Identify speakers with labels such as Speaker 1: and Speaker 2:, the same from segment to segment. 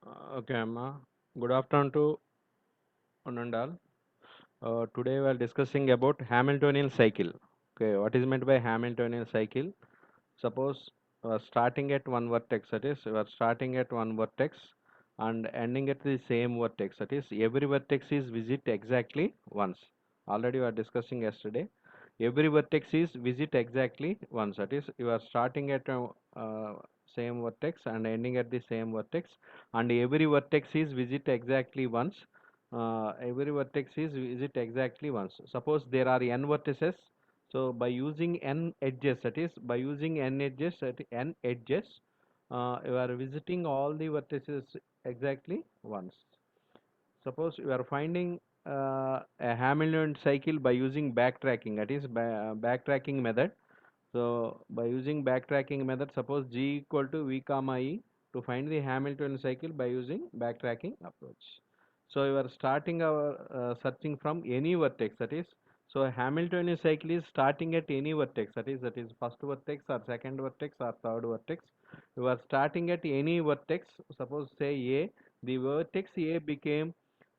Speaker 1: Okay, Amma. Good afternoon to one and all. Today we are discussing about Hamiltonian cycle. Okay, what is meant by Hamiltonian cycle? Suppose starting at one vertex, that is, we are starting at one vertex and ending at the same vertex. That is, every vertex is visit exactly once. Already we are discussing yesterday. Every vertex is visit exactly once. That is, you are starting at same vertex and ending at the same vertex, and every vertex is visit exactly once. Every vertex is visit exactly once. Suppose there are n vertices, so by using n edges, that is by using n edges, you are visiting all the vertices exactly once. Suppose you are finding a Hamiltonian cycle by using backtracking, that is backtracking method. So by using backtracking method, suppose G equal to V comma E to find the Hamiltonian cycle by using backtracking approach. So you are starting our searching from any vertex, that is, so Hamiltonian cycle is starting at any vertex, that is first vertex or second vertex or third vertex. You are starting at any vertex. Suppose say A, the vertex A became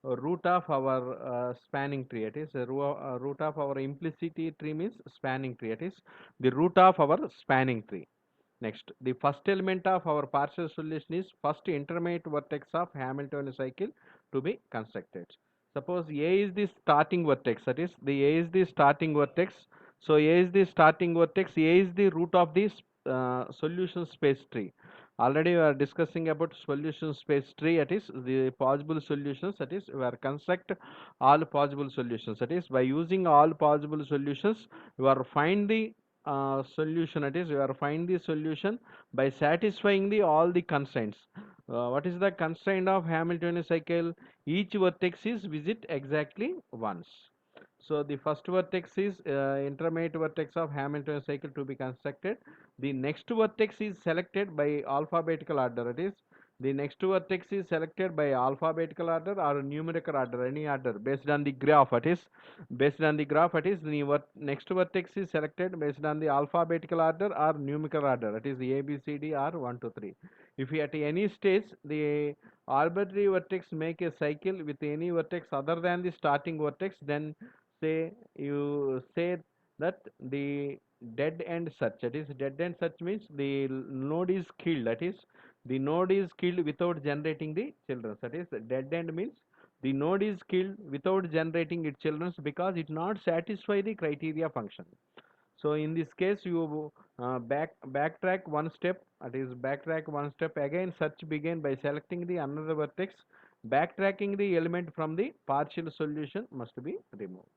Speaker 1: a root of our spanning tree. It is a root of our implicity tree means spanning tree. It is the root of our spanning tree. Next, the first element of our partial solution is first intermediate vertex of Hamiltonian cycle to be constructed. Suppose A is the starting vertex, that is, the A is the starting vertex. So A is the starting vertex. A is the root of this solution space tree. Already we are discussing about solution space tree. That is the possible solutions. That is we are construct all possible solutions. That is by using all possible solutions, you are find the solution. That is you are find the solution by satisfying the all the constraints. What is the constraint of Hamiltonian cycle? Each vertex is visit exactly once. So the first vertex is intermediate vertex of Hamiltonian cycle to be constructed. The next vertex is selected by alphabetical order. It is the next vertex is selected by alphabetical order or numerical order, any order based on the graph. It is based on the graph. It is the next vertex is selected based on the alphabetical order or numerical order. It is the A, B, C, D or 1, 2, 3. If you at any stage the arbitrary vertex make a cycle with any vertex other than the starting vertex, then say you say that the dead end search. That is dead end search means the node is killed. That is the node is killed without generating the children. That is dead end means the node is killed without generating its children because it not satisfy the criteria function. So in this case you backtrack one step. That is backtrack one step again. Search begin by selecting the another vertex. Backtracking the element from the partial solution must be removed.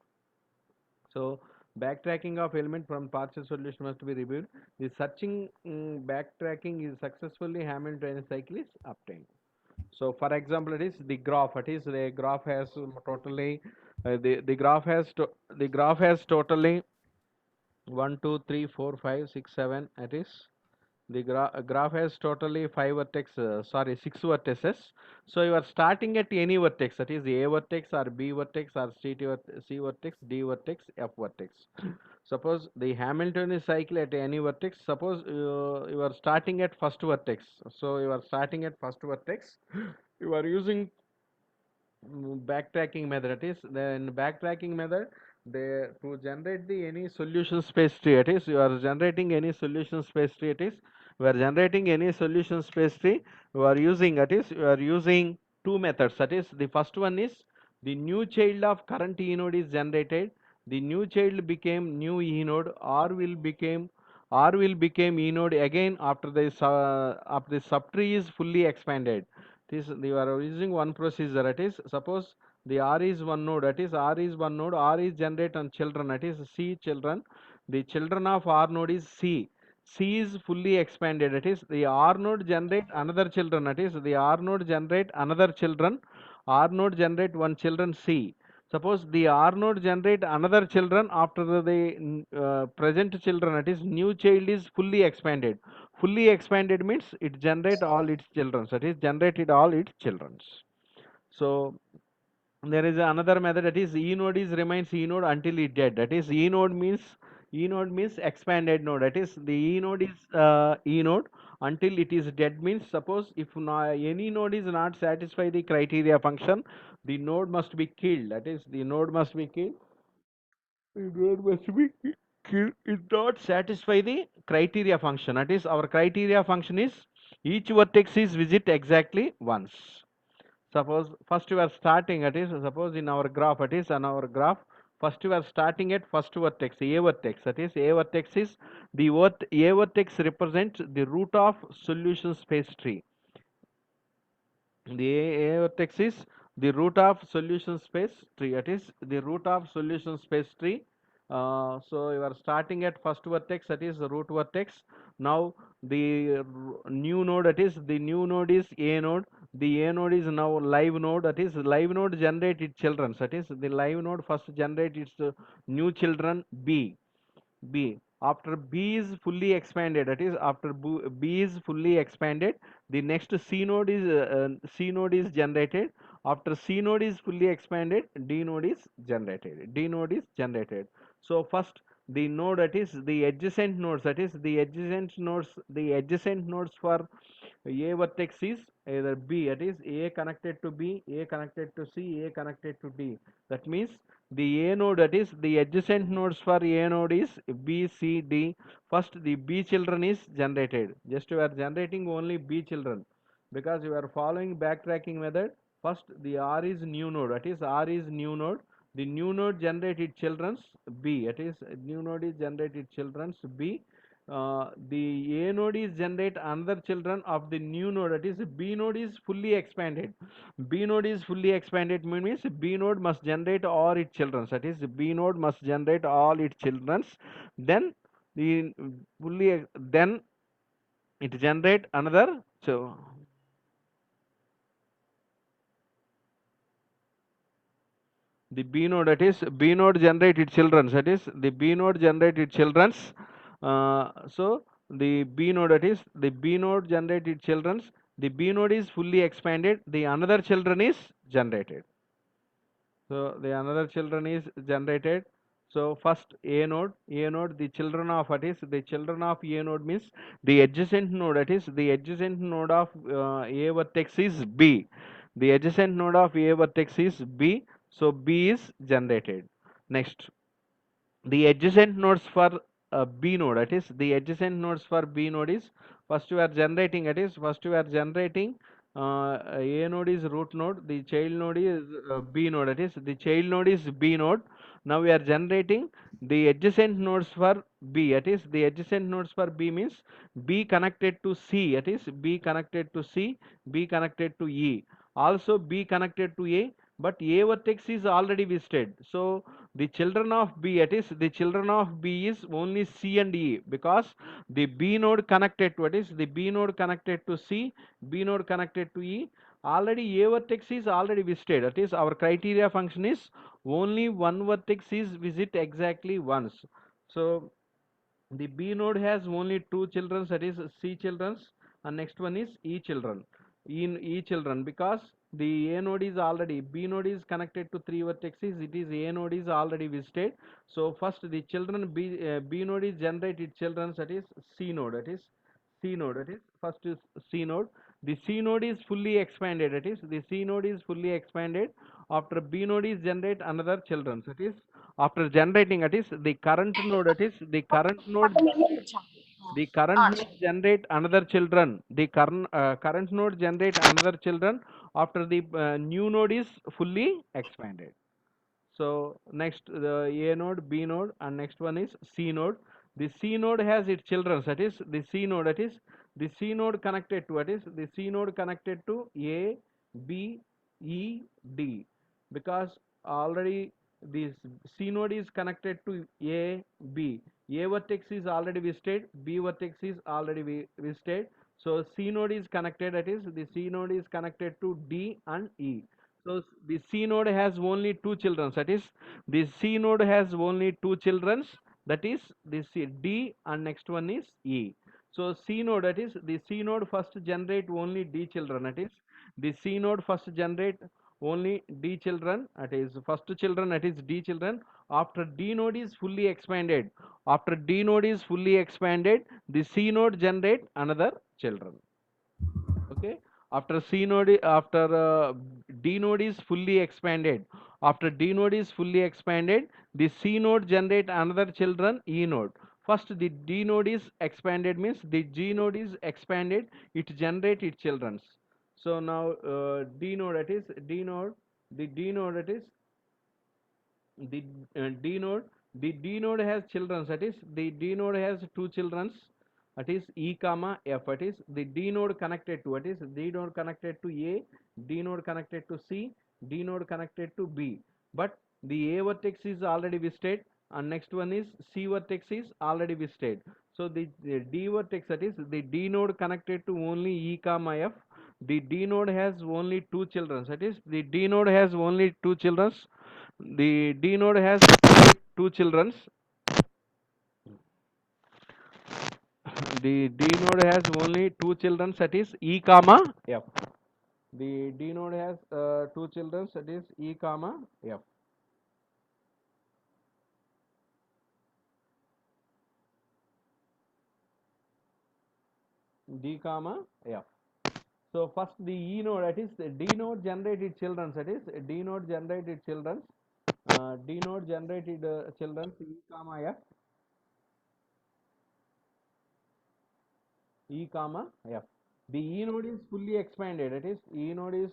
Speaker 1: So backtracking of element from partial solution must be reviewed. The searching backtracking is successfully Hamiltonian cycle is obtained. So for example, it is the graph. It is the graph has totally the graph has the graph has totally 1, 2, 3, 4, 5, 6, 7. It is the graph has totally 5 vertex, sorry, 6 vertices. So you are starting at any vertex, that is A vertex or B vertex or C vertex, D vertex, F vertex. Suppose the Hamiltonian cycle at any vertex. Suppose you are starting at first vertex. So you are starting at first vertex. You are using backtracking method. It is then backtracking method, they to generate the any solution space tree. It is you are generating any solution space tree. It is we are generating any solution space tree. You are using, that is you are using two methods. That is the first one is the new child of current e node is generated. The new child became new e node or will become e node again after the subtree is fully expanded. This you are using one procedure. That is suppose the R is one node. That is R is one node. R is generate on children. That is C children. The children of R node is C. C is fully expanded. That is the R node generate another children. That is the R node generate another children. R node generate one children C. Suppose the R node generate another children after the present children. That is new child is fully expanded. Fully expanded means it generate all its children. That is generated all its children. So there is another method, that is e node is remains e node until it dead. That is e node means expanded node. That is the e node is e node until it is dead means, suppose if any node is not satisfy the criteria function, the node must be killed. That is, the node must be killed. The node must be killed. It not satisfy the criteria function. That is, our criteria function is each vertex is visit exactly once. Suppose first we are starting, it is suppose in our graph, it is on our graph, first we are starting at first vertex, a vertex, that is a vertex is the a vertex represents the root of solution space tree. The a vertex is the root of solution space tree, it is the root of solution space tree. So you are starting at first vertex, that is the root vertex. Now the new node, that is the new node is a node. The a node is now live node, that is live node generate its children, that is the live node first generate its new children b. B. After B is fully expanded, that is after B is fully expanded, the next C node is generated. After C node is fully expanded, D node is generated. D node is generated. So first the node, that is the adjacent nodes, that is the adjacent nodes for a vertex is either B, that is A connected to B, A connected to C, A connected to D. That means the A node, that is the adjacent nodes for A node is B, C, D. First the B children is generated. Just you are generating only B children because you are following backtracking method. First the R is new node, that is R is new node. The new node generated children's B, that is new node is generated children's B. The A node is generate another children of the new node, that is B node is fully expanded. B node is fully expanded means B node must generate all its children, that is B node must generate all its children. Then the fully then it generate another, so the B node, that is B node generate its children, that is the B node generate its children's. So the B node, that is the B node generate its children's. The B node is fully expanded. The another children is generated. So the another children is generated. So first A node, the children of what is the children of A node means the adjacent node, that is the adjacent node of A vertex is B. The adjacent node of A vertex is B. So B is generated. Next, the adjacent nodes for B node, that is the adjacent nodes for B node is first you are generating, that is first you are generating A node is root node, the child node is B node, that is the child node is B node. Now we are generating the adjacent nodes for B, that is the adjacent nodes for B means B connected to C, that is B connected to C, B connected to E, also B connected to A, but A vertex is already visited. So the children of B, that is the children of B is only C and E because the B node connected to, what is the B node connected to C, B node connected to E. Already A vertex is already visited. That is our criteria function is only one vertex is visit exactly once. So the B node has only two children, that is C children's, and next one is E children. In E children, because the A node is already, B node is connected to three vertices, it is A node is already visited. So first the children B node is generated children, that is C node, that is C node, that is first is C node. The C node is fully expanded, that is the C node is fully expanded. After B node is generate another children, that is after generating, that is the current node, that is the current node generate another children, the current node generate another children after the new node is fully expanded. So next the A node, B node, and next one is C node. The C node has its children, that is the C node, that is the C node connected to, what is the C node connected to A, B, E, D, because already this C node is connected to A, B. A vertex is already visited, B vertex is already visited. So C node is connected, that is the C node is connected to D and E. So the C node has only two children, that is the C node has only two children, that is this D and next one is E. So C node, that is the C node first generate only D children, that is the C node first generate only D children, that is first children, that is D children. After D node is fully expanded, the C node generate another children. Okay, after C node, after D node is fully expanded, the C node generate another children E node. First the D node is expanded means the G node is expanded, it generate its children. So now D node, that is D node, the D node, that is the D node, the D node has children, that is the D node has two children, that is E comma F. That is the D node connected to, that is D node connected to A, D node connected to C, D node connected to B. But the A vertex is already visited, and next one is C vertex is already visited. So the D vertex, that is the D node connected to only E comma F. The D node has only two children, that is the D node has only two children. The D node has two children. The D node has only two children, that is E comma F. The D node has two children, that is E comma F. D comma F. So first the E node, that is the D node generated children, that is D node generated children. D node generated children E comma F, E comma F. The E node is fully expanded, that is E node is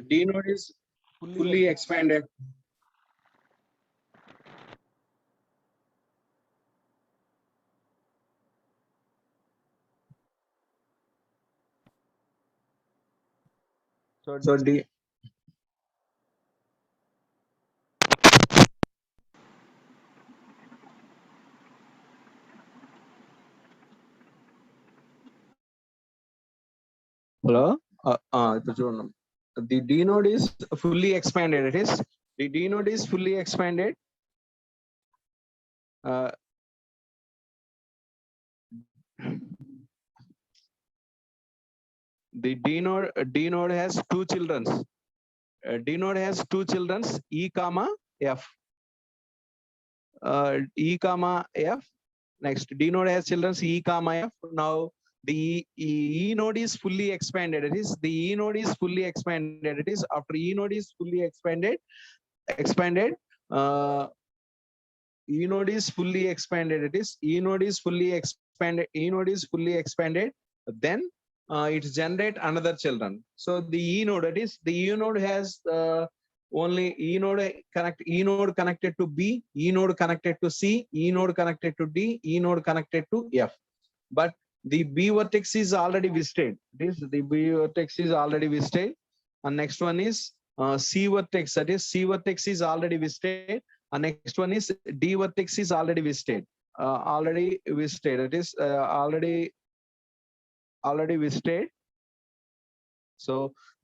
Speaker 2: D node is
Speaker 1: fully
Speaker 2: fully
Speaker 1: expanded.
Speaker 2: expanded.
Speaker 1: So
Speaker 2: So D hello. ఇప్పుడు చూడండి. The D node is fully expanded. It is the D node is fully expanded. Uh, the D node has two children. D node has two children E comma F. E comma F. Next D node has children E comma F. Now the E node is fully expanded. It is the E node is fully expanded. It is after E node is fully expanded. Uh, E node is fully expanded. It is E node is fully expanded. E node is fully expanded. Then it generate another children. So the E node, that is the E node has only E node connected to B, E node connected to C, E node connected to D, E node connected to F. But the B vertex is already visited. This the B vertex is already visited. And next one is C vertex. That is C vertex is already visited. And next one is D vertex is already visited. Already visited. It is already visited. So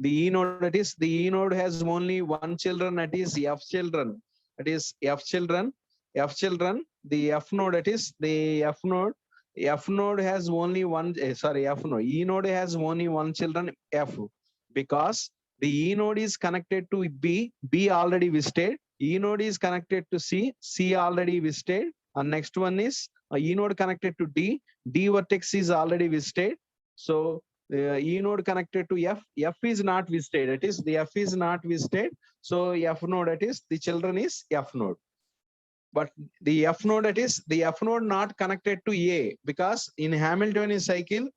Speaker 2: the E node, that is the E node has only one children, that is F children. That is F children. F children. The F node, that is the F node. F node has only one. Sorry, F node. E node has only one children F, because the E node is connected to B. B already visited. E node is connected to C. C already visited. And next one is E node connected to D. D vertex is already visited. So E node connected to F. F is not visited. It is the F is not visited. So F node, that is the children is F node. But the F node, that is the F node not connected to A, because in Hamiltonian cycle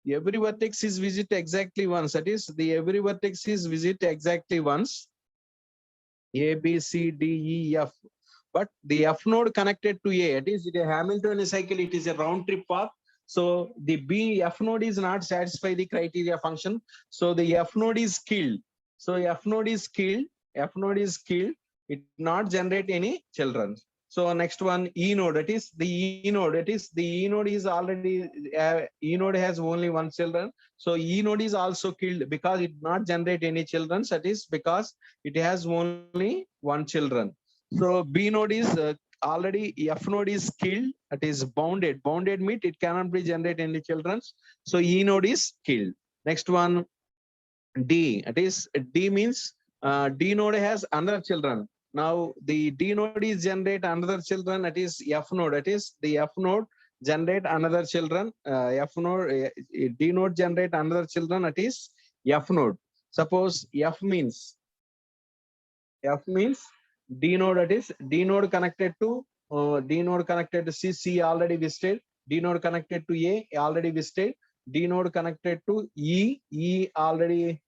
Speaker 2: every vertex is visit exactly once. That is the every vertex is visit exactly once. A, B, C, D, E, F. But the F node connected to A, it is a Hamiltonian cycle, it is a round trip path. So the B F node is not satisfy the criteria function. So the F node is killed. So F node is killed. F node is killed. It not generate any children. So next one E node. That is the E node. That is the E node is already E node has only one children. So E node is also killed because it not generate any children. That is because it has only one children. So B node is already F node is killed. It is bounded. Bounded meat, it cannot be generate any children. So E node is killed. Next one, D. It is D means D node has another children. Now the D node is generate another children. That is F node. That is the F node generate another children. F node D node generate another children. That is F node. Suppose F means D node. That is D node connected to D node connected to C. C already visited. D node connected to A already visited. D node connected to E. E already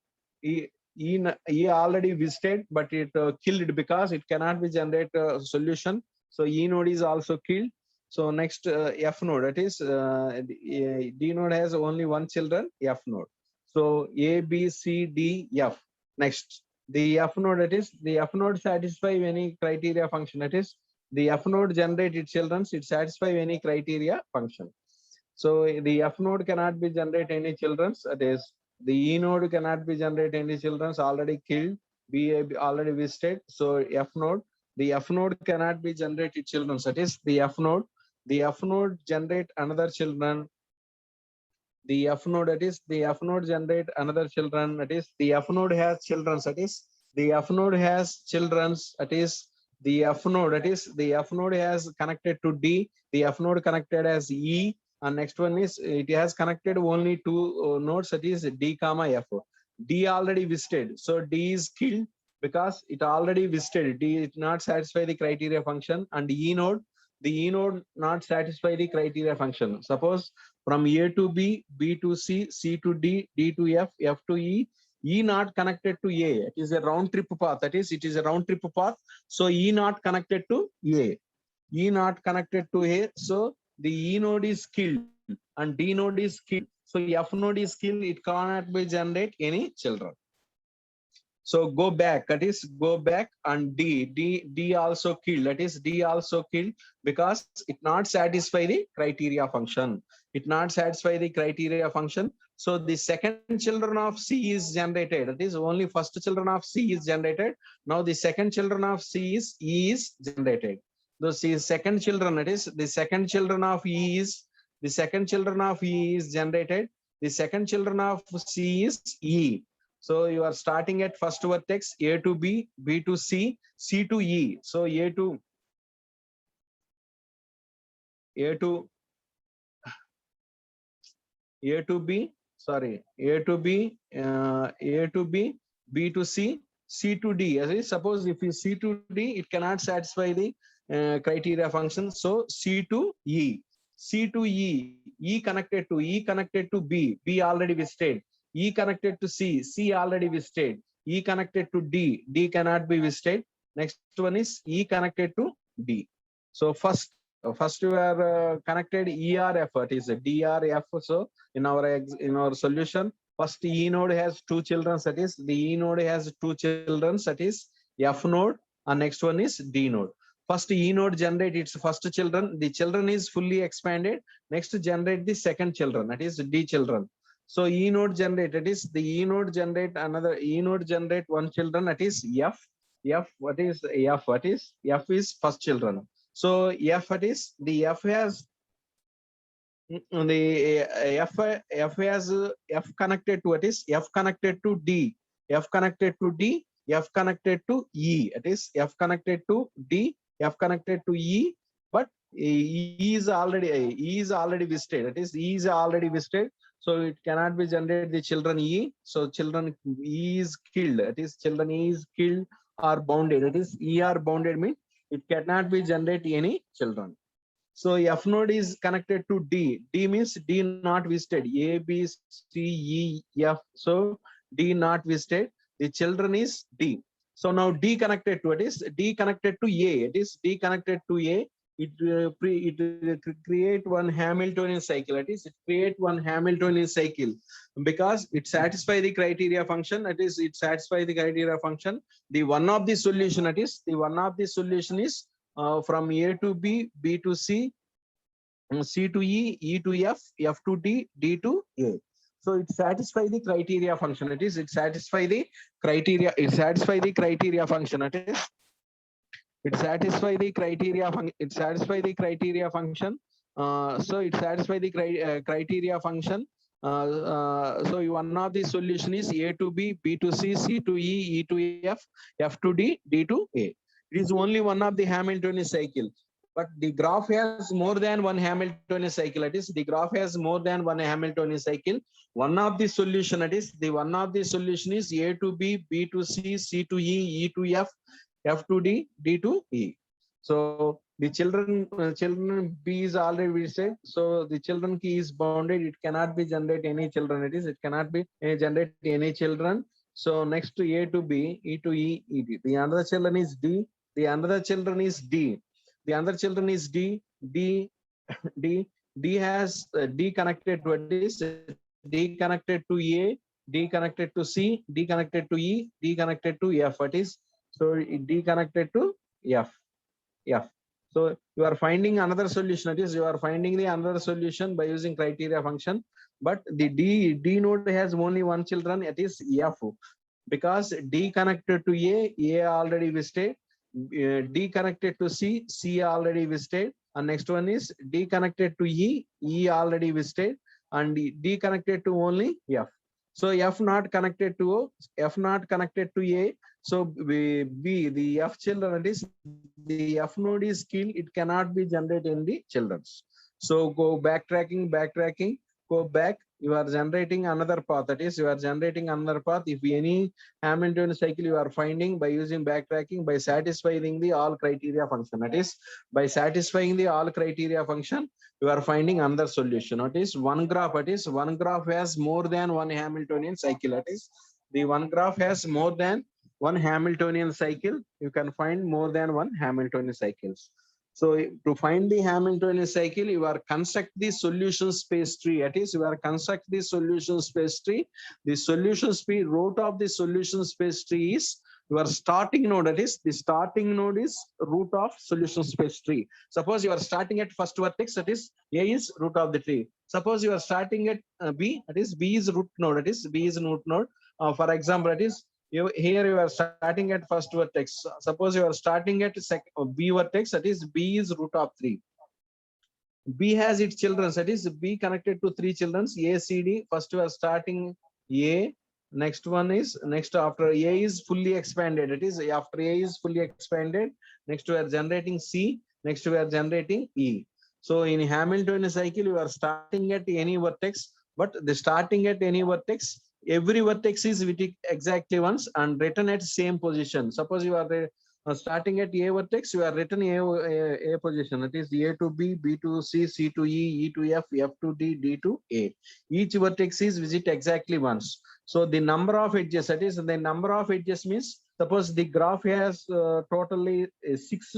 Speaker 2: E, E already visited, but it killed because it cannot be generate solution. So E node is also killed. So next F node, that is D node has only one children, F node. So A, B, C, D, F. Next, the F node, that is the F node satisfy any criteria function. That is the F node generate its children, it satisfy any criteria function. So the F node cannot be generate any children. That is the E node cannot be generate any children already killed. B already visited. So F node, the F node cannot be generated children. That is the F node. The F node generate another children. The F node, that is the F node generate another children. That is the F node has children. That is the F node has children. That is the F node. That is the F node has connected to D. The F node connected as E. And next one is it has connected only two nodes. That is D comma F. D already visited. So D is killed because it already visited. D is not satisfy the criteria function. And E node, the E node not satisfy the criteria function. Suppose from A to B, B to C, C to D, D to F, F to E, E not connected to A. It is a round trip path. That is, it is a round trip path. So E not connected to A. E not connected to A. So the E node is killed and D node is killed. So F node is killed. It cannot be generate any children. So go back, that is go back, and D also killed. That is D also killed because it not satisfy the criteria function. It not satisfy the criteria function. So the second children of C is generated. That is only first children of C is generated. Now the second children of C is E is generated. The second children, that is the second children of E is the second children of E is generated. The second children of C is E. So you are starting at first vertex A to B, B to C, C to E. So A to B, sorry, A to B, A to B, B to C, C to D. As I suppose if you C to D, it cannot satisfy the criteria function. So C to E, C to E, E connected to B, B already visited. E connected to C, C already visited. E connected to D, D cannot be visited. Next one is E connected to D. So first you are connected ERF, it is a DRF. So in our solution, first E node has two children. That is the E node has two children. That is F node, and next one is D node. First E node generate its first children. The children is fully expanded. Next generate the second children. That is D children. So E node generate, that is the E node generate another E node generate one children. That is F. F, what is F? What is F is first children. So F, it is the F has the F has F connected to, it is F connected to D, F connected to D, F connected to E. It is F connected to D, F connected to E, but E is already visited. It is E is already visited, so it cannot be generated the children E. So children E is killed. It is children E is killed or bounded. It is E are bounded means it cannot be generate any children. So F node is connected to D. D means D not visited. A, B, C, E, F. So D not visited. The children is D. So now D connected to, it is D connected to A. It is D connected to A. It create one Hamiltonian cycle. It is it create one Hamiltonian cycle because it satisfy the criteria function. It is it satisfy the criteria function. The one of the solution, it is the one of the solution is from A to B, B to C, C to E, E to F, F to D, D to A. So it satisfy the criteria function. It is it satisfy the criteria. It satisfy the criteria function. It is it satisfy the criteria. It satisfy the criteria function. So it satisfy the criteria function. So one of the solution is A to B, B to C, C to E, E to F, F to D, D to A. It is only one of the Hamiltonian cycle. But the graph has more than one Hamiltonian cycle. That is, the graph has more than one Hamiltonian cycle. One of the solution, that is, the one of the solution is A to B, B to C, C to E, E to F, F to D, D to E. So the children B is already visited. So the children key is bounded. It cannot be generate any children. It is, it cannot be generate any children. So next to A to B, E to E, E D. The another children is D. The another children is D. The other children is D, D, D. D has D connected to this, D connected to A, D connected to C, D connected to E, D connected to F. What is, so D connected to F. F. So you are finding another solution. That is, you are finding the another solution by using criteria function. But the D node has only one children. It is F, because D connected to A already visited. D connected to C, C already visited. And next one is D connected to E already visited. And D connected to only F. So F not connected to O, F not connected to A. So B, the F children, that is, the F node is killed. It cannot be generated in the children's. So go backtracking, go back. You are generating another path. That is, you are generating another path. If any Hamiltonian cycle you are finding by using backtracking, by satisfying the all criteria function. That is, by satisfying the all criteria function, you are finding another solution. That is one graph. That is, one graph has more than one Hamiltonian cycle. That is, the one graph has more than one Hamiltonian cycle. You can find more than one Hamiltonian cycles. So to find the Hamiltonian cycle, you are construct the solution space tree. That is, you are construct the solution space tree. The solution space root of the solution space tree is your starting node. That is, the starting node is root of solution space tree. Suppose you are starting at first vertex, that is A is root of the tree. Suppose you are starting at B, that is B is root node. That is B is root node. For example, that is, here you are starting at first vertex. Suppose you are starting at B vertex, that is B is root of 3. B has its children, that is B connected to 3 children, A, C, D. First you are starting A. Next one is, next after A is fully expanded, it is after A is fully expanded, next we are generating C, next we are generating E. So in Hamiltonian cycle, you are starting at any vertex, but the starting at any vertex, every vertex is with it exactly once and written at same position. Suppose you are starting at A vertex, you are written A position. That is A to B, B to C, C to E, E to F, F to D, D to A. Each vertex is visit exactly once. So the number of edges, that is the number of edges means, suppose the graph has totally 6.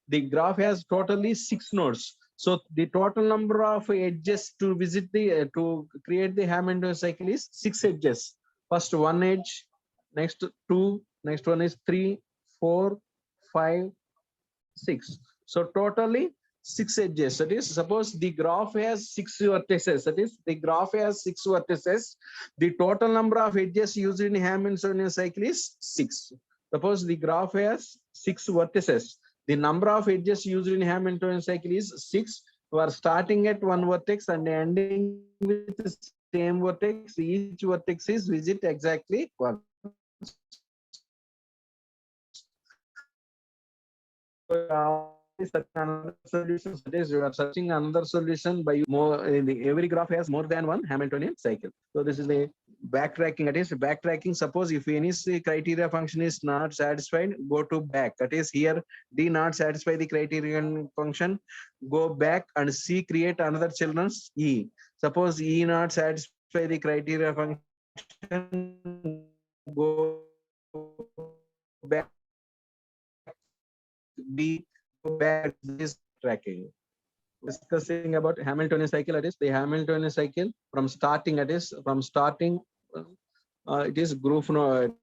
Speaker 2: The graph has totally 6 nodes. So the total number of edges to visit the to create the Hamiltonian cycle is 6 edges. First one edge, next 2, next one is 3, 4, 5, 6. So totally 6 edges. That is, suppose the graph has 6 vertices. That is, the graph has 6 vertices. The total number of edges used in Hamiltonian cycle is 6. Suppose the graph has 6 vertices. The number of edges used in Hamiltonian cycle is 6. We are starting at one vertex and ending with the same vertex. Each vertex is visit exactly one. Another solution, that is, you are searching another solution by more. Every graph has more than one Hamiltonian cycle. So this is the backtracking. That is backtracking. Suppose if any criteria function is not satisfied, go to back. That is, here D not satisfy the criterion function, go back and C create another children's E. Suppose E not satisfy the criteria function, go back B, go back this tracking. Discussing about Hamiltonian cycle, that is the Hamiltonian cycle from starting, that is from starting it is group node,